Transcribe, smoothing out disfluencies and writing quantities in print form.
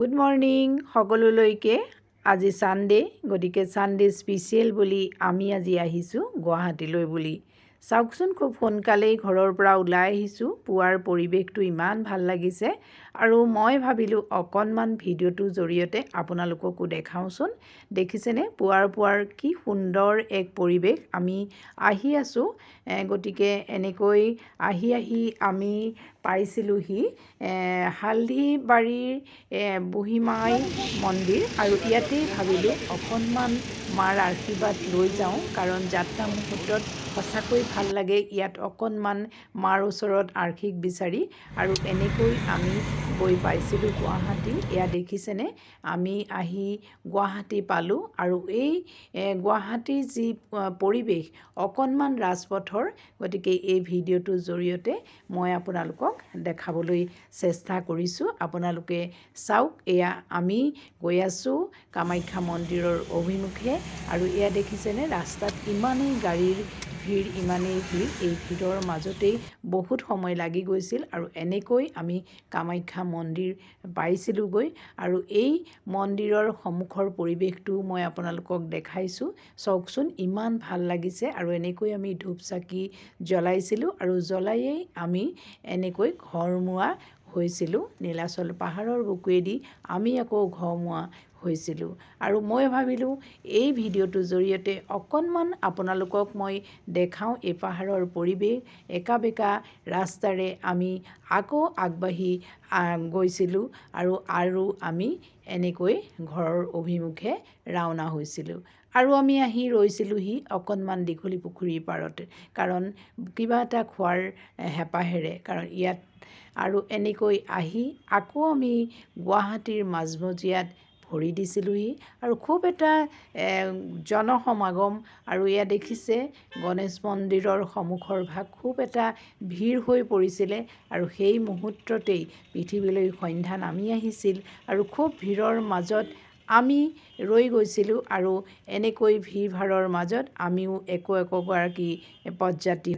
Good morning সকলোলৈকে। আজি Sunday, গতিকে ছানডে স্পেচিয়েল বুলি আমি আজি আহিছোঁ গুৱাহাটীলৈ বুলি। চাওকচোন, খুব সোনকালেই ঘৰৰ পৰা ওলাই আহিছোঁ। পুৱাৰ পৰিৱেশটো ইমান ভাল লাগিছে আৰু মই ভাবিলোঁ অকণমান ভিডিঅ'টোৰ জৰিয়তে আপোনালোককো দেখাওঁচোন। দেখিছেনে পুৱাৰ কি সুন্দৰ এক পৰিৱেশ আমি আহি আছোঁ। গতিকে এনেকৈ আহি আমি পাইছিলোঁহি হালধিবাৰীৰ বুঢ়ীমাই মন্দিৰ, আৰু ইয়াতেই ভাবিলোঁ অকণমান মাৰ আশীৰ্বাদ লৈ যাওঁ, কাৰণ যাত্ৰা মুহূৰ্তত সঁচাকৈ ভাল লাগে ইয়াত অকণমান মাৰ ওচৰত আশীষ বিচাৰি। আৰু এনেকৈ আমি গৈ পাইছিলোঁ গুৱাহাটী। এয়া দেখিছেনে, আমি আহি গুৱাহাটী পালোঁ। আৰু এই গুৱাহাটীৰ যি পৰিৱেশ অকণমান ৰাজপথৰ, গতিকে এই ভিডিঅ'টোৰ জৰিয়তে মই আপোনালোকক দেখাবলৈ চেষ্টা কৰিছোঁ। আপোনালোকে চাওক, এয়া আমি গৈ আছোঁ কামাখ্যা মন্দিৰৰ অভিমুখে। আৰু এয়া দেখিছেনে, ৰাস্তাত ইমানেই গাড়ীৰ ভিৰ, এই ভিৰৰ মাজতেই বহুত সময় লাগি গৈছিল। আৰু এনেকৈ আমি কামাখ্যা মন্দিৰ পাইছিলোঁগৈ। আৰু এই মন্দিৰৰ সন্মুখৰ পৰিৱেশটো মই আপোনালোকক দেখাইছোঁ। চাওকচোন, ইমান ভাল লাগিছে। আৰু এনেকৈ আমি ধূপ চাকি জ্বলাইছিলোঁ, আৰু জ্বলায়েই আমি এনেকৈ ঘৰমুৱা হৈছিলোঁ। নীলাচল পাহাৰৰ বুকুৱেদি আমি আকৌ ঘৰমুৱা হৈছিলোঁ। আৰু মই ভাবিলোঁ এই ভিডিঅ'টোৰ জৰিয়তে অকণমান আপোনালোকক মই দেখাওঁ এই পাহাৰৰ পৰিৱেশ। একা বেকা ৰাস্তাৰে আমি আকৌ আগবাঢ়ি গৈছিলোঁ, আৰু আমি এনেকৈ ঘৰৰ অভিমুখে ৰাওনা হৈছিলোঁ। আৰু আমি আহি ৰৈছিলোঁহি অকণমান দীঘলী পুখুৰীৰ পাৰতে, কাৰণ কিবা এটা খোৱাৰ হেঁপাহেৰে, কাৰণ ইয়াত। আৰু এনেকৈ আহি আকৌ আমি গুৱাহাটীৰ মাজমজিয়াত ভৰি দিছিলোঁহি। আৰু খুব এটা জনসমাগম। আৰু এয়া দেখিছে, গণেশ মন্দিৰৰ সন্মুখৰ ভাগ খুব এটা ভিৰ হৈ পৰিছিলে। আৰু সেই মুহূৰ্ততেই পৃথিৱীলৈ সন্ধ্যা নামি আহিছিল, আৰু খুব ভিৰৰ মাজত আমি ৰৈ গৈছিলোঁ। আৰু এনেকৈ ভিৰ ভাৰৰ মাজত আমিও একোগৰাকী পথযাত্ৰী